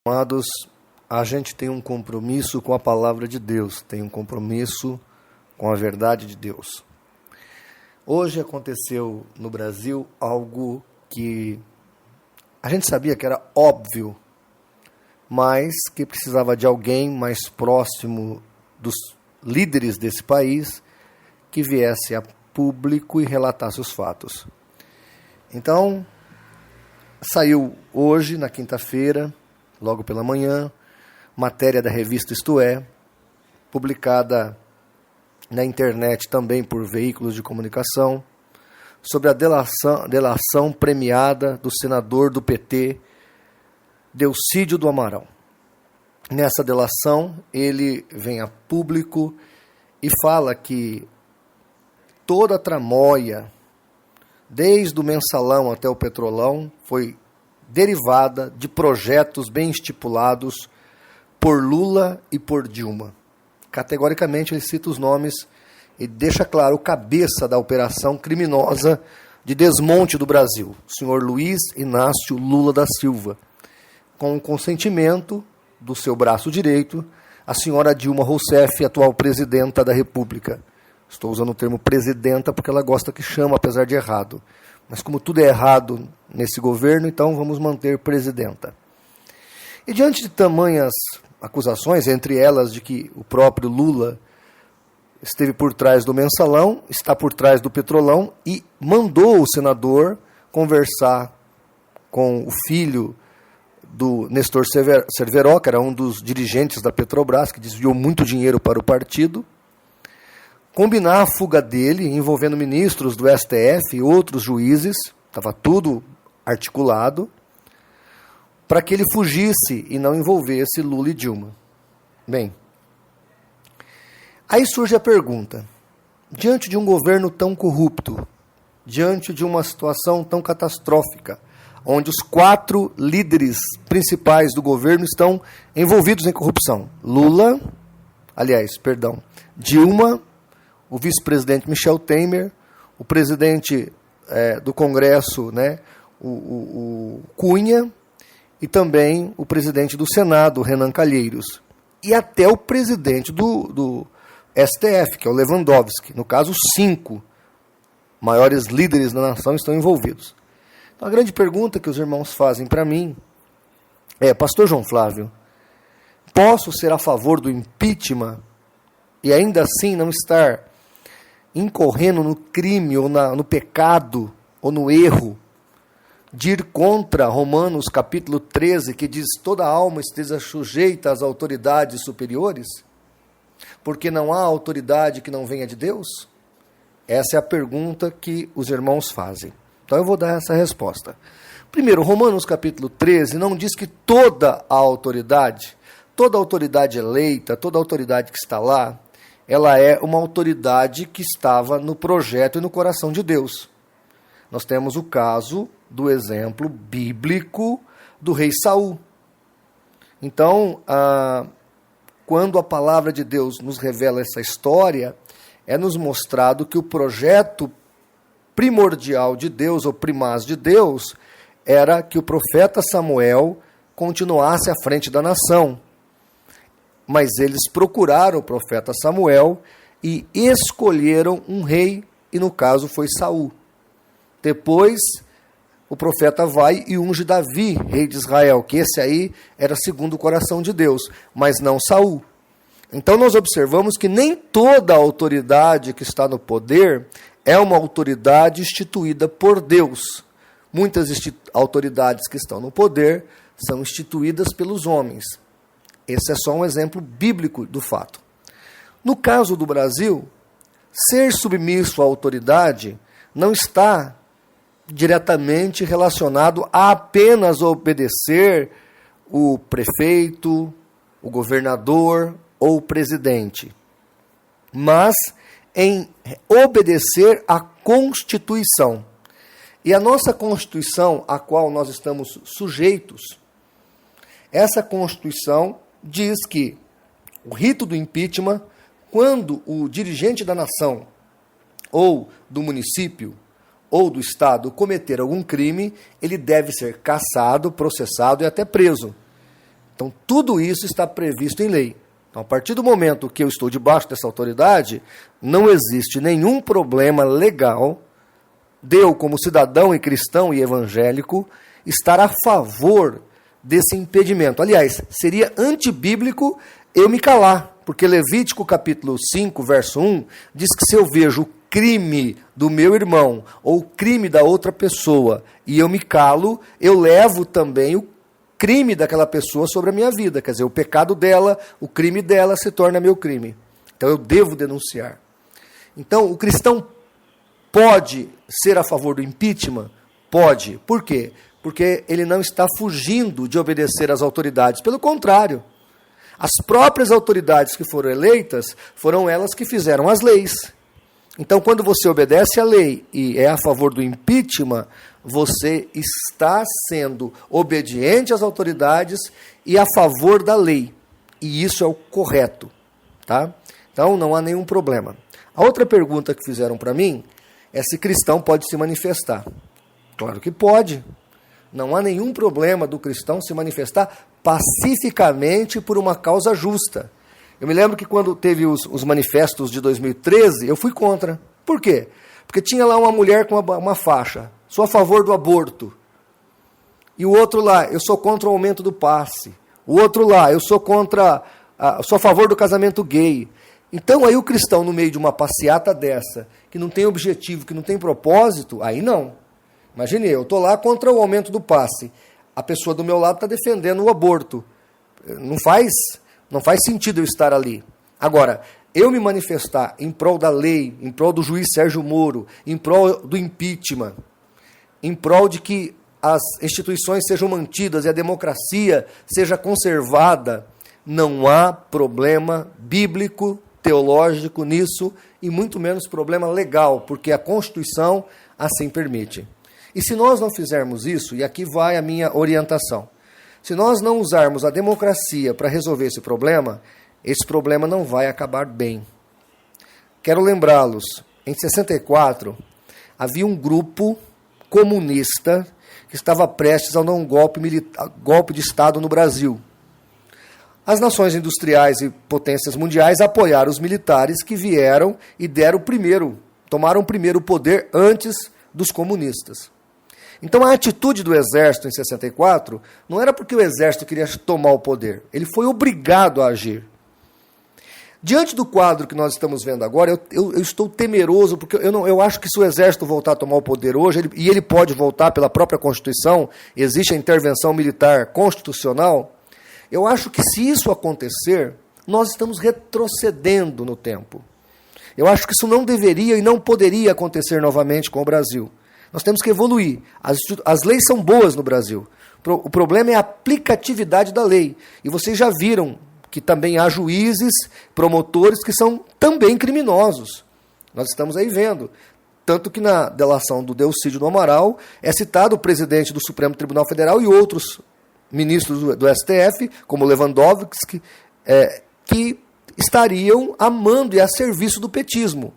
Amados, a gente tem um compromisso com a palavra de Deus, tem um compromisso com a verdade de Deus. Hoje aconteceu no Brasil algo que a gente sabia que era óbvio, mas que precisava de alguém mais próximo dos líderes desse país que viesse a público e relatasse os fatos. Então, saiu hoje, na quinta-feira, logo pela manhã, matéria da revista Isto É, publicada na internet também por veículos de comunicação, sobre a delação premiada do senador do PT, Delcídio do Amaral. Nessa delação, ele vem a público e fala que toda a tramóia, desde o Mensalão até o Petrolão, foi derivada de projetos bem estipulados por Lula e por Dilma. Categoricamente, ele cita os nomes e deixa claro o cabeça da operação criminosa de desmonte do Brasil, o senhor Luiz Inácio Lula da Silva, com o consentimento do seu braço direito, a senhora Dilma Rousseff, atual presidenta da República. Estou usando o termo presidenta porque ela gosta que chama, apesar de errado. Mas como tudo é errado nesse governo, então vamos manter presidenta. E diante de tamanhas acusações, entre elas de que o próprio Lula esteve por trás do Mensalão, está por trás do Petrolão e mandou o senador conversar com o filho do Nestor Cerveró, que era um dos dirigentes da Petrobras, que desviou muito dinheiro para o partido, combinar a fuga dele, envolvendo ministros do STF e outros juízes, estava tudo articulado, para que ele fugisse e não envolvesse Lula e Dilma. Bem, aí surge a pergunta, diante de um governo tão corrupto, diante de uma situação tão catastrófica, onde os 4 líderes principais do governo estão envolvidos em corrupção, Dilma, o vice-presidente Michel Temer, o presidente do Congresso, o Cunha, e também o presidente do Senado, Renan Calheiros, e até o presidente do STF, que é o Lewandowski. No caso, 5 maiores líderes da nação estão envolvidos. Então, a grande pergunta que os irmãos fazem para mim é: Pastor João Flávio, posso ser a favor do impeachment e ainda assim não estar incorrendo no crime ou no pecado ou no erro de ir contra Romanos capítulo 13, que diz: toda alma esteja sujeita às autoridades superiores, porque não há autoridade que não venha de Deus? Essa é a pergunta que os irmãos fazem. Então eu vou dar essa resposta. Primeiro, Romanos capítulo 13 não diz que toda autoridade eleita, toda autoridade que está lá, ela é uma autoridade que estava no projeto e no coração de Deus. Nós temos o caso do exemplo bíblico do rei Saul. Então, quando a palavra de Deus nos revela essa história, é nos mostrado que o projeto primordial de Deus, ou primaz de Deus, era que o profeta Samuel continuasse à frente da nação. Mas eles procuraram o profeta Samuel e escolheram um rei, e no caso foi Saul. Depois, o profeta vai e unge Davi, rei de Israel, que esse aí era segundo o coração de Deus, mas não Saul. Então nós observamos que nem toda autoridade que está no poder é uma autoridade instituída por Deus. Muitas autoridades que estão no poder são instituídas pelos homens. Esse é só um exemplo bíblico do fato. No caso do Brasil, ser submisso à autoridade não está diretamente relacionado a apenas obedecer o prefeito, o governador ou o presidente, mas em obedecer à Constituição. E a nossa Constituição, a qual nós estamos sujeitos, essa Constituição diz que o rito do impeachment, quando o dirigente da nação ou do município ou do Estado cometer algum crime, ele deve ser cassado, processado e até preso. Então, tudo isso está previsto em lei. Então, a partir do momento que eu estou debaixo dessa autoridade, não existe nenhum problema legal de eu, como cidadão e cristão e evangélico, estar a favor desse impedimento. Aliás, seria antibíblico eu me calar, porque Levítico capítulo 5, verso 1, diz que se eu vejo o crime do meu irmão ou o crime da outra pessoa e eu me calo, eu levo também o crime daquela pessoa sobre a minha vida. Quer dizer, o pecado dela, o crime dela se torna meu crime. Então eu devo denunciar. Então o cristão pode ser a favor do impeachment? Pode. Por quê? Porque ele não está fugindo de obedecer às autoridades. Pelo contrário, as próprias autoridades que foram eleitas, foram elas que fizeram as leis. Então, quando você obedece à lei e é a favor do impeachment, você está sendo obediente às autoridades e a favor da lei. E isso é o correto. Tá? Então, não há nenhum problema. A outra pergunta que fizeram para mim é se cristão pode se manifestar. Claro que pode. Não há nenhum problema do cristão se manifestar pacificamente por uma causa justa. Eu me lembro que quando teve os manifestos de 2013, eu fui contra. Por quê? Porque tinha lá uma mulher com uma faixa, sou a favor do aborto. E o outro lá, eu sou contra o aumento do passe. O outro lá, eu sou sou a favor do casamento gay. Então aí o cristão, no meio de uma passeata dessa, que não tem objetivo, que não tem propósito, aí não. Imagine, eu estou lá contra o aumento do passe. A pessoa do meu lado está defendendo o aborto. Não faz sentido eu estar ali. Agora, eu me manifestar em prol da lei, em prol do juiz Sérgio Moro, em prol do impeachment, em prol de que as instituições sejam mantidas e a democracia seja conservada, não há problema bíblico, teológico nisso, e muito menos problema legal, porque a Constituição assim permite. E se nós não fizermos isso, e aqui vai a minha orientação, se nós não usarmos a democracia para resolver esse problema não vai acabar bem. Quero lembrá-los, em 64, havia um grupo comunista que estava prestes a dar um golpe de Estado no Brasil. As nações industriais e potências mundiais apoiaram os militares que vieram e tomaram primeiro o poder antes dos comunistas. Então a atitude do exército em 64 não era porque o exército queria tomar o poder, ele foi obrigado a agir. Diante do quadro que nós estamos vendo agora, eu estou temeroso, porque eu acho que se o exército voltar a tomar o poder hoje, e ele pode voltar pela própria Constituição, existe a intervenção militar constitucional, eu acho que se isso acontecer, nós estamos retrocedendo no tempo. Eu acho que isso não deveria e não poderia acontecer novamente com o Brasil. Nós temos que evoluir. As leis são boas no Brasil. O problema é a aplicatividade da lei. E vocês já viram que também há juízes, promotores que são também criminosos. Nós estamos aí vendo. Tanto que na delação do Delcídio do Amaral é citado o presidente do Supremo Tribunal Federal e outros ministros do STF, como Lewandowski, que estariam amando e a serviço do petismo.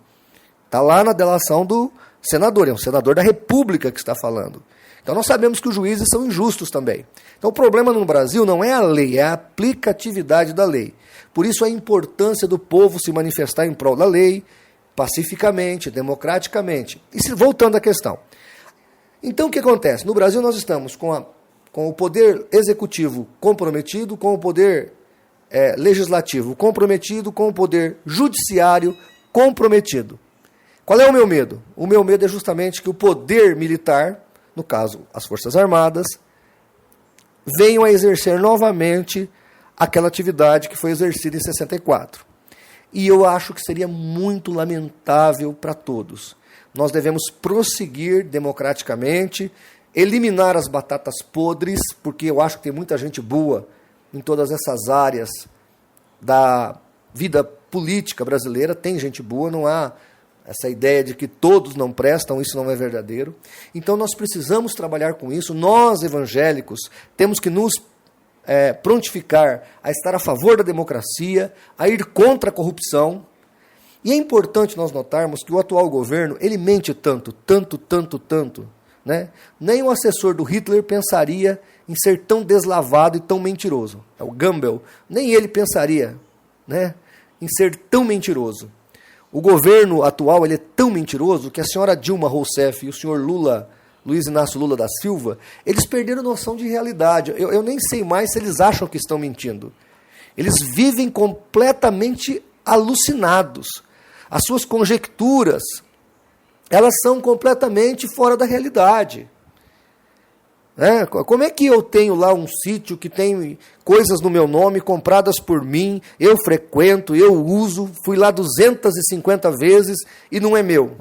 Está lá na delação do senador, é um senador da República que está falando. Então nós sabemos que os juízes são injustos também. Então o problema no Brasil não é a lei, é a aplicatividade da lei. Por isso a importância do povo se manifestar em prol da lei, pacificamente, democraticamente. E voltando à questão. Então o que acontece? No Brasil nós estamos com o poder executivo comprometido, com o poder legislativo comprometido, com o poder judiciário comprometido. Qual é o meu medo? O meu medo é justamente que o poder militar, no caso as Forças Armadas, venham a exercer novamente aquela atividade que foi exercida em 64. E eu acho que seria muito lamentável para todos. Nós devemos prosseguir democraticamente, eliminar as batatas podres, porque eu acho que tem muita gente boa em todas essas áreas da vida política brasileira, tem gente boa, não há essa ideia de que todos não prestam, isso não é verdadeiro. Então nós precisamos trabalhar com isso, nós evangélicos temos que nos prontificar a estar a favor da democracia, a ir contra a corrupção. E é importante nós notarmos que o atual governo, ele mente tanto, né? Nem o assessor do Hitler pensaria em ser tão deslavado e tão mentiroso. É o Goebbels. Nem ele pensaria, né, em ser tão mentiroso. O governo atual ele é tão mentiroso que a senhora Dilma Rousseff e o senhor Lula, Luiz Inácio Lula da Silva, eles perderam noção de realidade. Eu nem sei mais se eles acham que estão mentindo. Eles vivem completamente alucinados. As suas conjecturas, elas são completamente fora da realidade. Como é que eu tenho lá um sítio que tem coisas no meu nome compradas por mim, eu frequento, eu uso, fui lá 250 vezes e não é meu?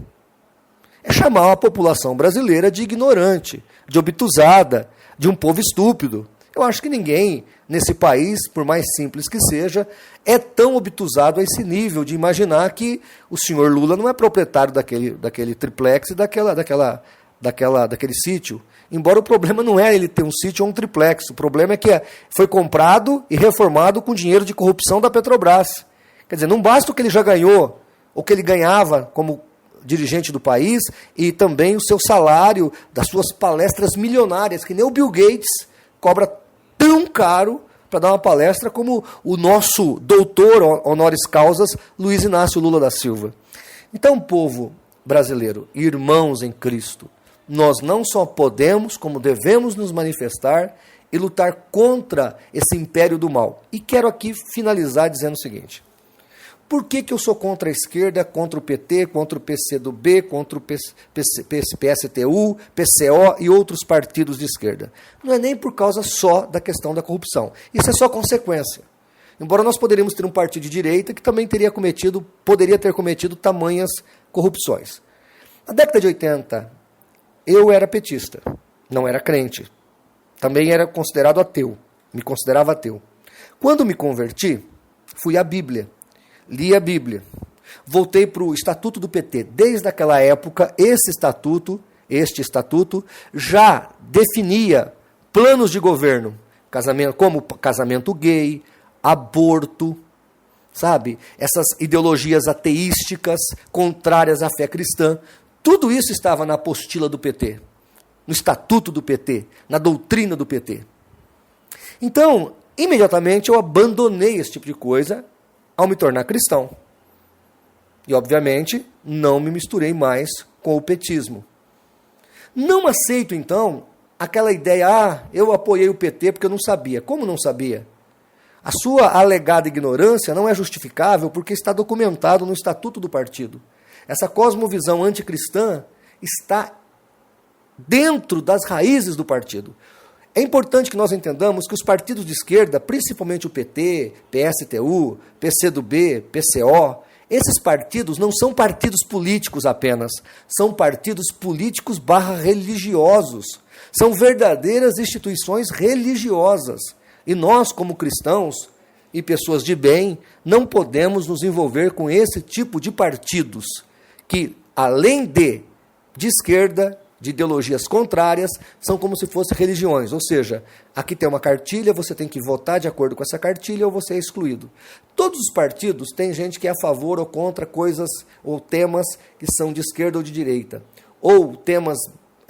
É chamar a população brasileira de ignorante, de obtusada, de um povo estúpido. Eu acho que ninguém nesse país, por mais simples que seja, é tão obtusado a esse nível de imaginar que o senhor Lula não é proprietário daquele triplex e daquele sítio. Embora o problema não é ele ter um sítio ou um triplex, o problema é que foi comprado e reformado com dinheiro de corrupção da Petrobras. Quer dizer, não basta o que ele já ganhou, ou que ele ganhava como dirigente do país, e também o seu salário das suas palestras milionárias, que nem o Bill Gates cobra tão caro para dar uma palestra como o nosso doutor honoris causas, Luiz Inácio Lula da Silva. Então, povo brasileiro, irmãos em Cristo, nós não só podemos, como devemos nos manifestar e lutar contra esse império do mal. E quero aqui finalizar dizendo o seguinte: por que eu sou contra a esquerda, contra o PT, contra o PCdoB, contra o PSTU, PCO e outros partidos de esquerda? Não é nem por causa só da questão da corrupção. Isso é só consequência. Embora nós poderíamos ter um partido de direita que também poderia ter cometido tamanhas corrupções. Na década de 80, eu era petista, não era crente. Também era considerado ateu, me considerava ateu. Quando me converti, fui à Bíblia. Li a Bíblia, voltei para o Estatuto do PT. Desde aquela época, este estatuto já definia planos de governo, como casamento gay, aborto, sabe? Essas ideologias ateísticas, contrárias à fé cristã. Tudo isso estava na apostila do PT, no Estatuto do PT, na doutrina do PT. Então, imediatamente eu abandonei esse tipo de coisa ao me tornar cristão. E, obviamente, não me misturei mais com o petismo. Não aceito, então, aquela ideia, eu apoiei o PT porque eu não sabia. Como não sabia? A sua alegada ignorância não é justificável porque está documentado no Estatuto do partido. Essa cosmovisão anticristã está dentro das raízes do partido. É importante que nós entendamos que os partidos de esquerda, principalmente o PT, PSTU, PCdoB, PCO, esses partidos não são partidos políticos apenas, são partidos políticos /religiosos. São verdadeiras instituições religiosas. E nós, como cristãos e pessoas de bem, não podemos nos envolver com esse tipo de partidos que, além de esquerda, de ideologias contrárias, são como se fossem religiões, ou seja, aqui tem uma cartilha, você tem que votar de acordo com essa cartilha ou você é excluído. Todos os partidos têm gente que é a favor ou contra coisas ou temas que são de esquerda ou de direita, ou temas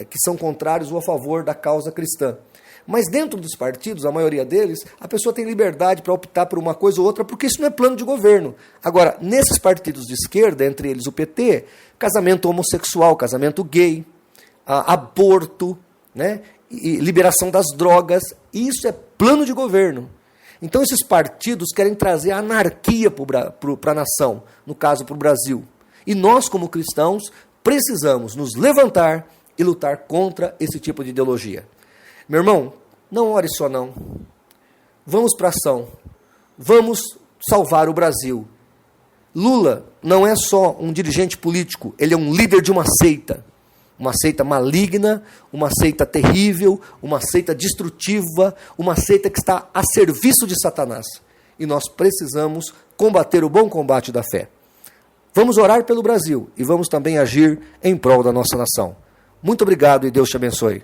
que são contrários ou a favor da causa cristã. Mas dentro dos partidos, a maioria deles, a pessoa tem liberdade para optar por uma coisa ou outra, porque isso não é plano de governo. Agora, nesses partidos de esquerda, entre eles o PT, casamento homossexual, casamento gay, aborto, né, e liberação das drogas, isso é plano de governo. Então esses partidos querem trazer anarquia para a nação, no caso para o Brasil. E nós, como cristãos, precisamos nos levantar e lutar contra esse tipo de ideologia. Meu irmão, não ore só não. Vamos para a ação. Vamos salvar o Brasil. Lula não é só um dirigente político, ele é um líder de uma seita maligna, uma seita terrível, uma seita destrutiva, uma seita que está a serviço de Satanás. E nós precisamos combater o bom combate da fé. Vamos orar pelo Brasil e vamos também agir em prol da nossa nação. Muito obrigado e Deus te abençoe.